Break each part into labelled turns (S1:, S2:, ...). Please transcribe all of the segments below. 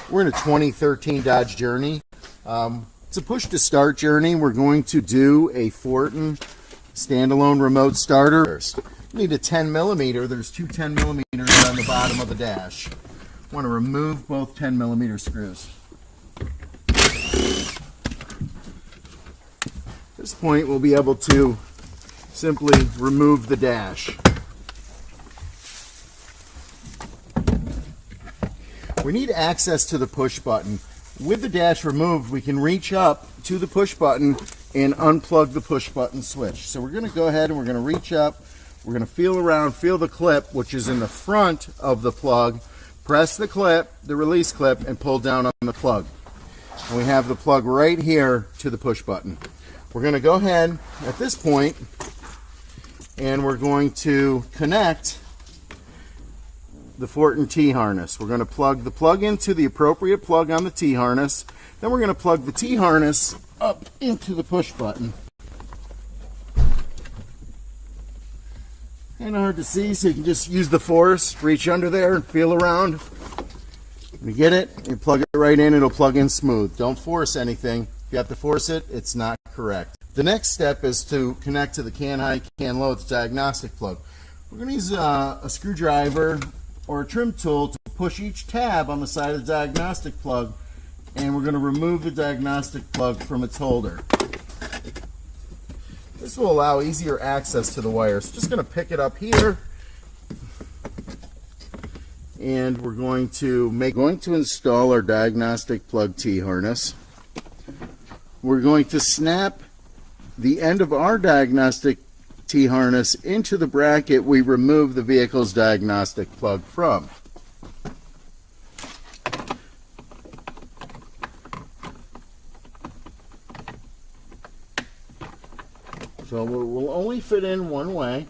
S1: We're in a 2013 Dodge Journey. It's a push-to-start journey. We're going to do a Fortin standalone remote starter first. You need a 10 millimeter. There's two 10 millimeters on the bottom of the dash. Want to remove both 10 millimeter screws. At this point, we'll be able to simply remove the dash. We need access to the push button. With the dash removed, we can reach up to the push button and unplug the push button switch. So we're going to go ahead and we're going to reach up. We're going to feel around, feel the clip, which is in the front of the plug. Press the clip, the release clip, and pull down on the plug. And we have the plug right here to the push button. We're going to go ahead at this point and we're going to connect the Fortin T-harness. We're going to plug the plug into the appropriate plug on the T-harness. Then we're going to plug the T-harness up into the push button. Kind of hard to see, so you can just use the force, reach under there and feel around. When you get it, you plug it right in, it'll plug in smooth. Don't force anything. If you have to force it, it's not correct. The next step is to connect to the can high, can low, it's diagnostic plug. We're going to use a screwdriver or a trim tool to push each tab on the side of the diagnostic plug, and we're going to remove the diagnostic plug from its holder. This will allow easier access to the wires. Just going to pick it up here, and we're going to install our diagnostic plug T-harness. We're going to snap the end of our diagnostic T-harness into the bracket we remove the vehicle's diagnostic plug from. So we'll only fit in one way.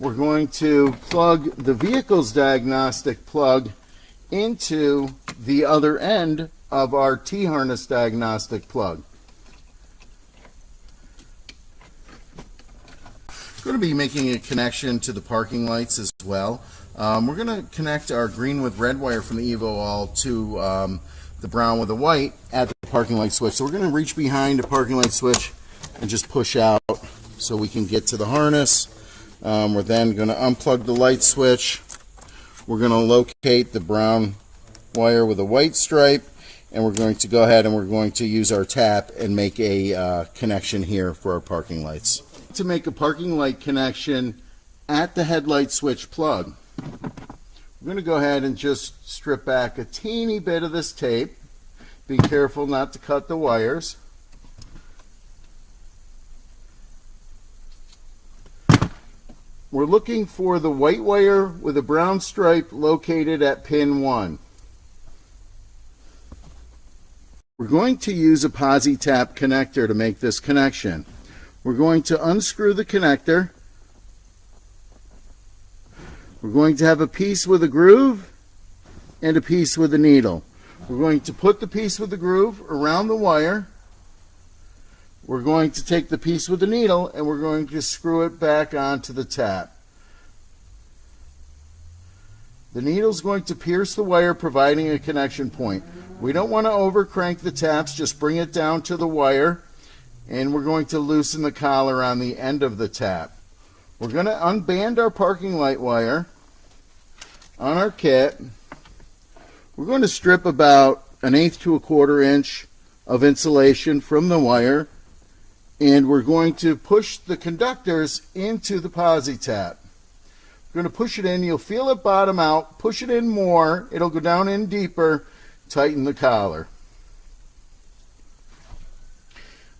S1: We're going to plug the vehicle's diagnostic plug into the other end of our T-harness diagnostic plug. We're going to be making a connection to the parking lights as well. We're going to connect our green with red wire from the Evo All to the brown with the white at the parking light switch. So we're going to reach behind the parking light switch and just push out so we can get to the harness. We're then going to unplug the light switch. We're going to locate the brown wire with a white stripe, and we're going to go ahead and we're going to use our tap and make a connection here for our parking lights. To make a parking light connection at the headlight switch plug, we're going to go ahead and just strip back a teeny bit of this tape. Be careful not to cut the wires. We're looking for the white wire with a brown stripe located at pin 1. We're going to use a posi tap connector to make this connection. We're going to unscrew the connector. We're going to have a piece with a groove and a piece with a needle. We're going to put the piece with the groove around the wire. We're going to take the piece with the needle and we're going to screw it back onto the tap. The needle is going to pierce the wire, providing a connection point. We don't want to over crank the taps, just bring it down to the wire, and we're going to loosen the collar on the end of the tap. We're going to unband our parking light wire on our kit. We're going to strip about 1/8 to 1/4 inch of insulation from the wire, and we're going to push the conductors into the posi tap. We're going to push it in. You'll feel it bottom out. Push it in more. It'll go down in deeper. Tighten the collar.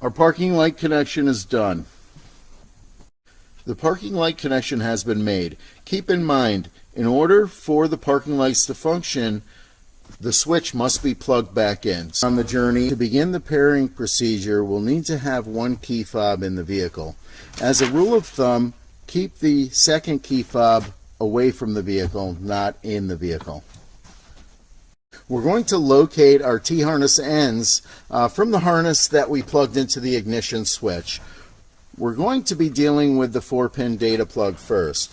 S1: Our parking light connection is done. The parking light connection has been made. Keep in mind, in order for the parking lights to function, the switch must be plugged back in. On the journey, to begin the pairing procedure, we'll need to have one key fob in the vehicle. As a rule of thumb, keep the second key fob away from the vehicle, not in the vehicle. We're going to locate our T-harness ends from the harness that we plugged into the ignition switch. We're going to be dealing with the 4-pin data plug first.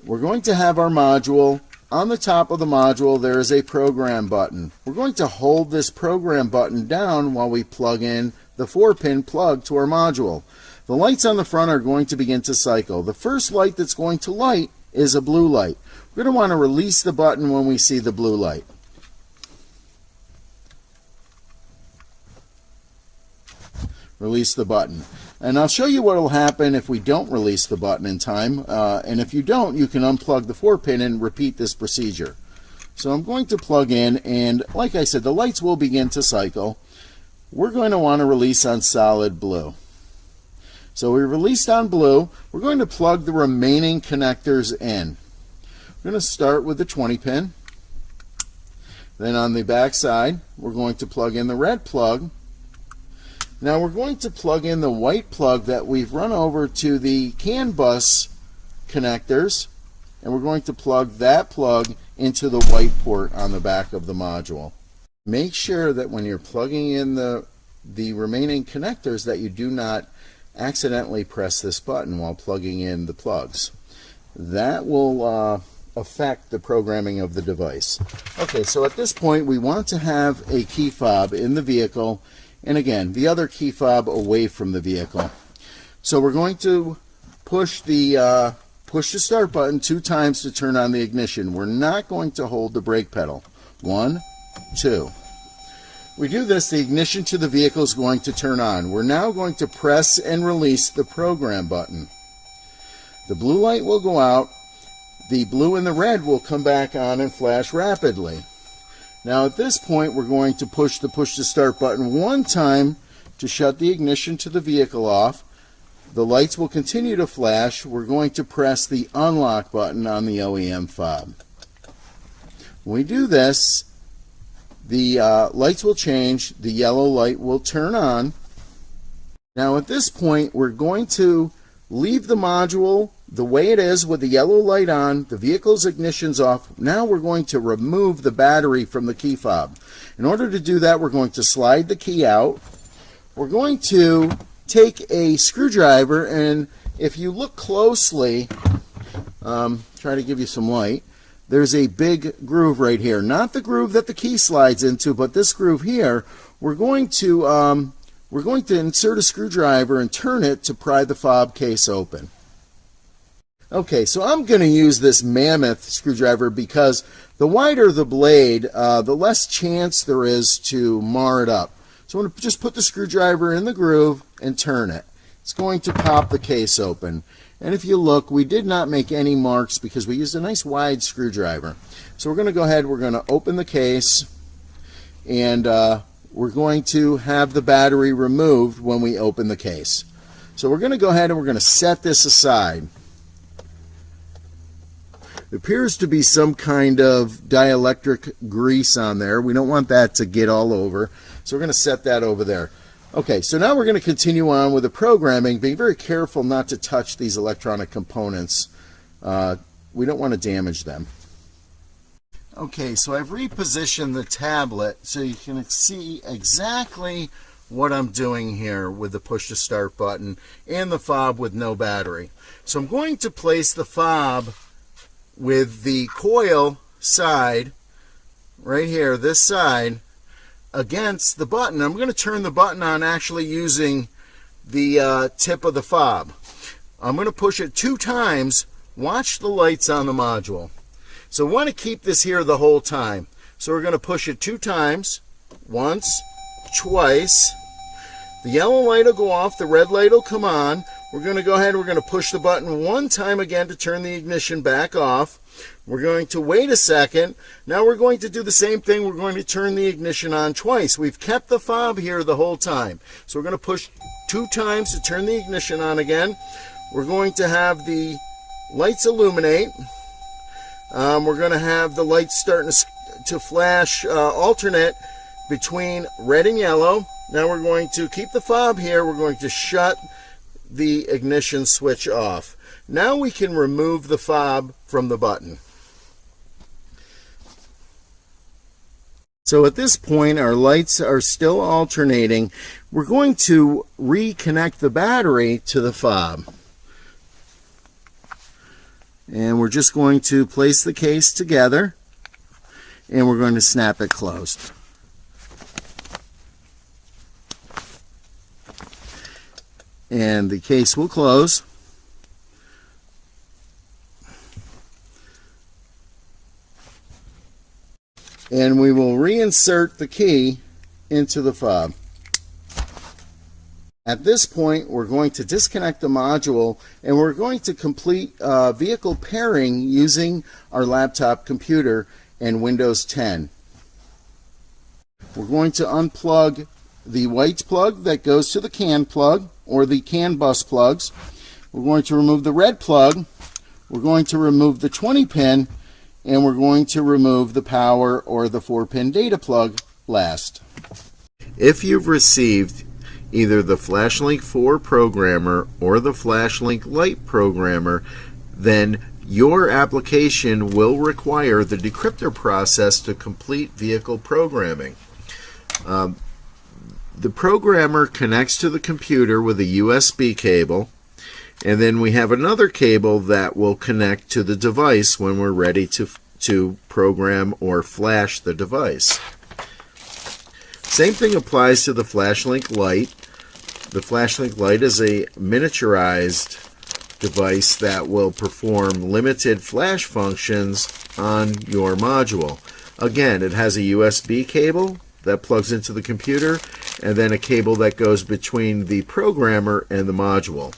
S1: we're going to have our module. On the top of the module, there is a program button. We're going to hold this program button down while we plug in the 4-pin plug to our module. The lights on the front are going to begin to cycle. The first light that's going to light is a blue light. We're going to want to release the button when we see the blue light. Release the button. And I'll show you what will happen if we don't release the button in time. And if you don't, you can unplug the 4-pin and repeat this procedure. So I'm going to plug in, and like I said, the lights will begin to cycle. We're going to want to release on solid blue. So we released on blue. We're going to plug the remaining connectors in. We're going to start with the 20-pin. Then on the back side, we're going to plug in the red plug. Now we're going to plug in the white plug that we've run over to the CAN bus connectors, and we're going to plug that plug into the white port on the back of the module. Make sure that when you're plugging in the remaining connectors that you do not accidentally press this button while plugging in the plugs. That will affect the programming of the device. Okay, so at this point we want to have a key fob in the vehicle, and again, the other key fob away from the vehicle. So we're going to push the start button 2 times to turn on the ignition. We're not going to hold the brake pedal. 1, 2. We do this, the ignition to the vehicle is going to turn on. We're now going to press and release the program button. The blue light will go out. The blue and the red will come back on and flash rapidly. Now at this point, we're going to push the start button 1 time to shut the ignition to the vehicle off. The lights will continue to flash. We're going to press the unlock button on the OEM fob. When we do this, the lights will change. The yellow light will turn on. Now at this point, we're going to leave the module the way it is with the yellow light on, the vehicle's ignition's off. Now we're going to remove the battery from the key fob. In order to do that, we're going to slide the key out. We're going to take a screwdriver, and if you look closely, try to give you some light, there's a big groove right here. Not the groove that the key slides into, but this groove here. We're going to insert a screwdriver and turn it to pry the fob case open. Okay, so I'm going to use this mammoth screwdriver because the wider the blade, the less chance there is to mar it up. So I'm going to just put the screwdriver in the groove and turn it. It's going to pop the case open. And if you look, we did not make any marks because we used a nice wide screwdriver. So we're going to go ahead, we're going to open the case, and we're going to have the battery removed when we open the case. So we're going to go ahead and we're going to set this aside. It appears to be some kind of dielectric grease on there. We don't want that to get all over, so we're going to set that over there. Okay, so now we're going to continue on with the programming, being very careful not to touch these electronic components. We don't want to damage them. Okay, so I've repositioned the tablet so you can see exactly what I'm doing here with the push to start button and the fob with no battery. So I'm going to place the fob with the coil side right here, this side, against the button. I'm going to turn the button on actually using the tip of the fob. I'm going to push it 2 times. Watch the lights on the module. So we want to keep this here the whole time. So we're going to push it 2 times, once, twice. The yellow light will go off, the red light will come on. We're going to go ahead and we're going to push the button 1 time again to turn the ignition back off. We're going to wait a second. Now we're going to do the same thing. We're going to turn the ignition on twice. We've kept the fob here the whole time. So we're going to push 2 times to turn the ignition on again. We're going to have the lights illuminate. We're going to have the lights starting to flash, alternate between red and yellow. Now we're going to keep the fob here. We're going to shut the ignition switch off. Now we can remove the fob from the button. So at this point, our lights are still alternating. We're going to reconnect the battery to the fob. And we're just going to place the case together, and we're going to snap it closed. And the case will close. And we will reinsert the key into the fob. At this point, we're going to disconnect the module, and we're going to complete vehicle pairing using our laptop computer and Windows 10. We're going to unplug the white plug that goes to the CAN plug, or the CAN bus plugs. We're going to remove the red plug. We're going to remove the 20 pin, and we're going to remove the power or the 4-pin data plug last. If you've received either the FlashLink 4 programmer or the FlashLink Lite programmer, then your application will require the decryptor process to complete vehicle programming. The programmer connects to the computer with a USB cable, and then we have another cable that will connect to the device when we're ready to program or flash the device. Same thing applies to the FlashLink Lite. The FlashLink Lite is a miniaturized device that will perform limited flash functions on your module. Again, it has a USB cable that plugs into the computer, and then a cable that goes between the programmer and the module.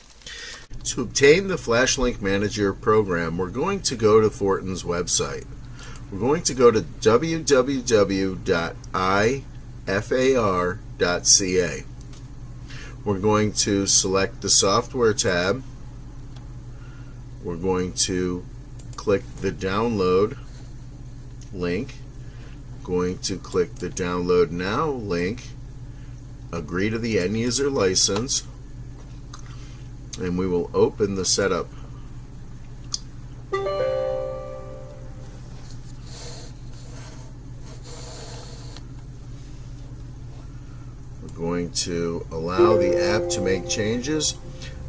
S1: To obtain the FlashLink Manager program, we're going to go to Fortin's website. We're going to go to www.ifar.ca. We're going to select the Software tab. We're going to click the Download link. Going to click the Download Now link, agree to the end user license, and we will open the setup. We're going to allow the app to make changes.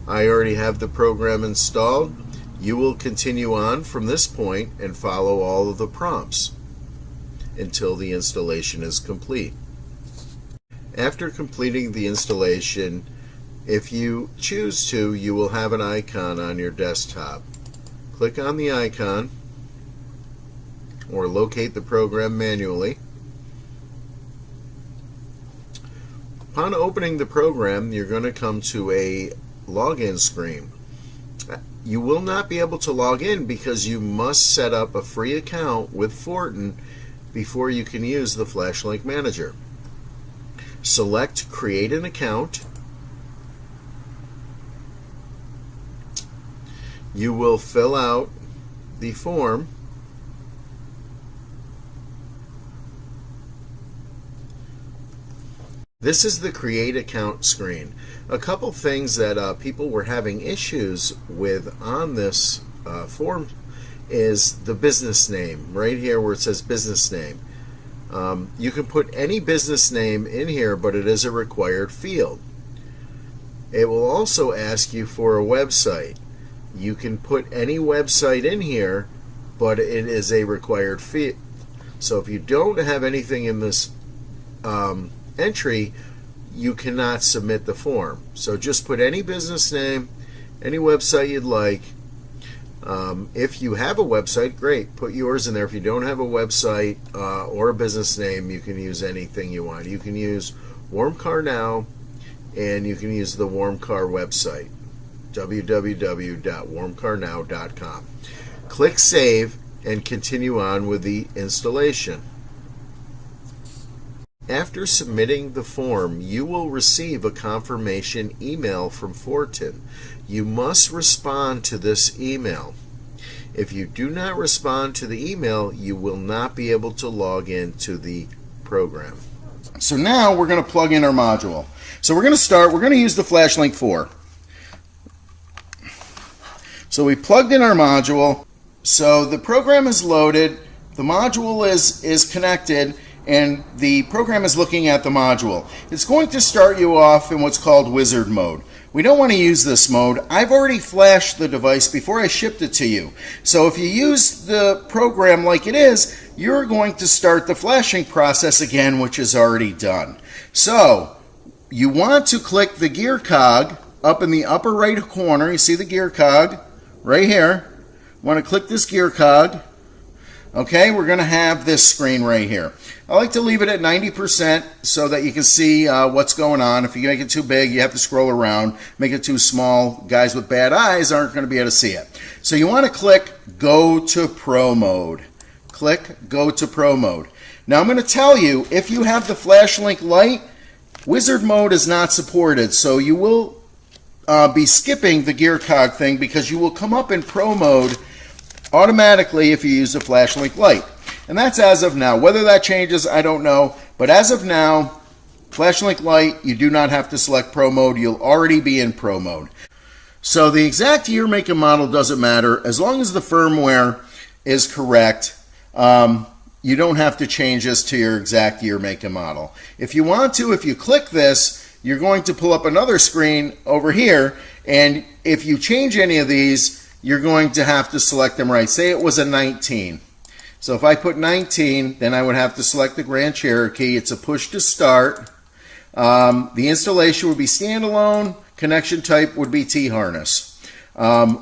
S1: I already have the program installed. You will continue on from this point and follow all of the prompts until the installation is complete. After completing the installation, if you choose to, you will have an icon on your desktop. Click on the icon or locate the program manually. Upon opening the program, you're going to come to a login screen. You will not be able to log in because you must set up a free account with Fortin before you can use the FlashLink Manager. Select Create an Account. You will fill out the form. This is the Create Account screen. A couple things that people were having issues with on this form is the business name. Right here where it says business name. You can put any business name in here, but it is a required field. It will also ask you for a website. You can put any website in here, but it is a required field. So if you don't have anything in this entry, you cannot submit the form. So just put any business name, any website you'd like. If you have a website, great, put yours in there. If you don't have a website or a business name, you can use anything you want. You can use WarmCarNow, and you can use the WarmCar website, www.warmcarnow.com. Click Save and continue on with the installation. After submitting the form, you will receive a confirmation email from Fortin. You must respond to this email. If you do not respond to the email, you will not be able to log into the program. So now we're going to plug in our module. So we're going to use the FlashLink 4. So we plugged in our module. So the program is loaded, the module is connected, and the program is looking at the module. It's going to start you off in what's called wizard mode. We don't want to use this mode. I've already flashed the device before I shipped it to you. So if you use the program like it is, you're going to start the flashing process again, which is already done. So you want to click the gear cog up in the upper right corner. You see the gear cog right here. You want to click this gear cog. Okay, we're going to have this screen right here. I like to leave it at 90% so that you can see what's going on. If you make it too big, you have to scroll around. Make it too small, guys with bad eyes aren't going to be able to see it. So you want to click Go to Pro Mode. Click Go to Pro Mode. Now I'm going to tell you, if you have the FlashLink Lite, Wizard Mode is not supported, so you will be skipping the gear cog thing because you will come up in Pro Mode automatically if you use the FlashLink Lite. And that's as of now. Whether that changes, I don't know. But as of now, FlashLink Lite, you do not have to select Pro Mode. You'll already be in Pro Mode. So the exact year, make, and model doesn't matter. As long as the firmware is correct, you don't have to change this to your exact year, make, and model. If you want to, if you click this, you're going to pull up another screen over here. And if you change any of these, you're going to have to select them right. Say it was a 19. So if I put 19, then I would have to select the Grand Cherokee. It's a push to start. The installation would be standalone. Connection type would be T-harness.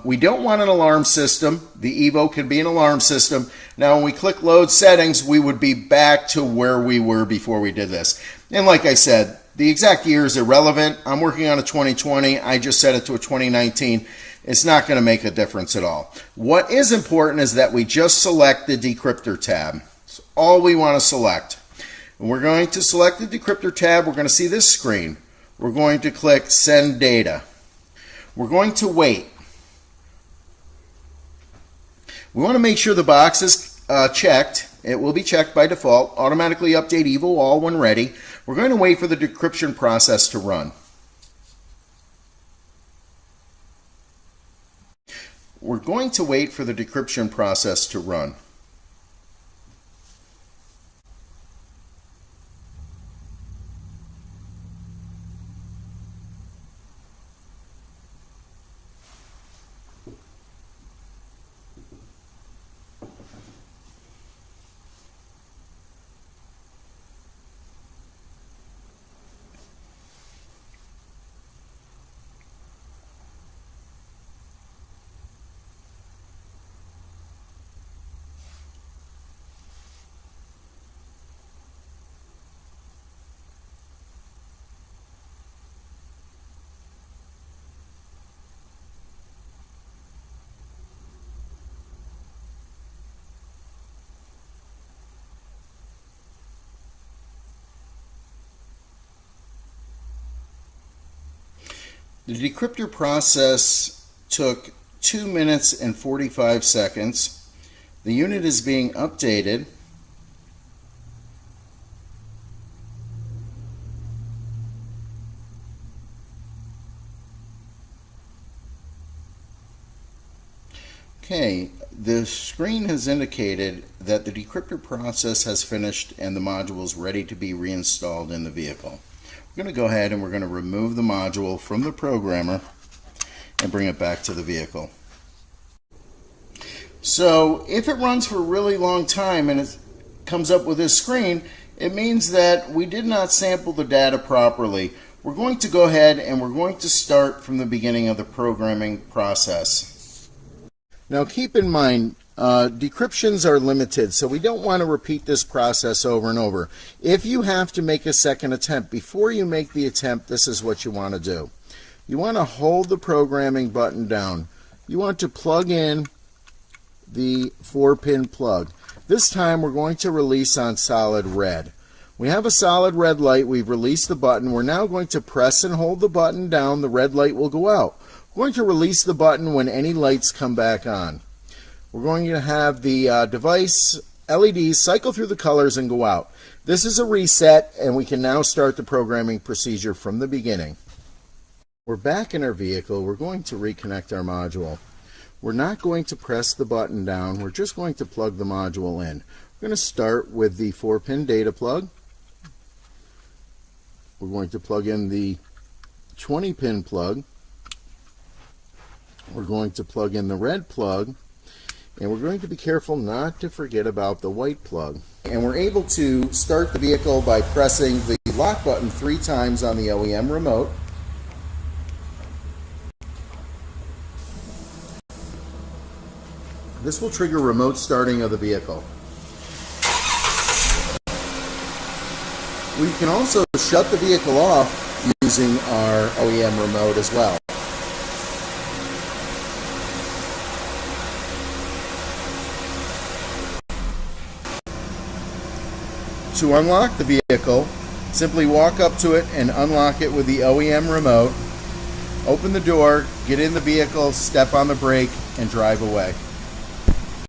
S1: We don't want an alarm system. The Evo can be an alarm system. Now when we click load settings, we would be back to where we were before we did this. And like I said, the exact year is irrelevant. I'm working on a 2020. I just set it to a 2019. It's not going to make a difference at all. What is important is that we just select the decryptor tab. It's all we want to select. And we're going to select the decryptor tab. We're going to see this screen. We're going to click Send Data. We're going to wait. We want to make sure the box is checked. It will be checked by default. Automatically update Evo All when ready. We're going to wait for the decryption process to run. We're going to wait for the decryption process to run. The decryptor process took 2 minutes and 45 seconds. The unit is being updated. Okay, the screen has indicated that the decryptor process has finished and the module is ready to be reinstalled in the vehicle. We're going to go ahead and we're going to remove the module from the programmer and bring it back to the vehicle. So if it runs for a really long time and it comes up with this screen, it means that we did not sample the data properly. We're going to go ahead and we're going to start from the beginning of the programming process. Now keep in mind, decryptions are limited, so we don't want to repeat this process over and over. If you have to make a second attempt, before you make the attempt, this is what you want to do. You want to hold the programming button down. You want to plug in the 4-pin plug. This time we're going to release on solid red. We have a solid red light. We've released the button. We're now going to press and hold the button down. The red light will go out. We're going to release the button when any lights come back on. We're going to have the device LEDs cycle through the colors and go out. This is a reset, and we can now start the programming procedure from the beginning. We're back in our vehicle. We're going to reconnect our module. We're not going to press the button down. We're just going to plug the module in. We're going to start with the 4-pin data plug. We're going to plug in the 20-pin plug. We're going to plug in the red plug, and we're going to be careful not to forget about the white plug. And we're able to start the vehicle by pressing the lock button 3 times on the OEM remote. This will trigger remote starting of the vehicle. We can also shut the vehicle off using our OEM remote as well. To unlock the vehicle, simply walk up to it and unlock it with the OEM remote. Open the door, get in the vehicle, step on the brake, and drive away.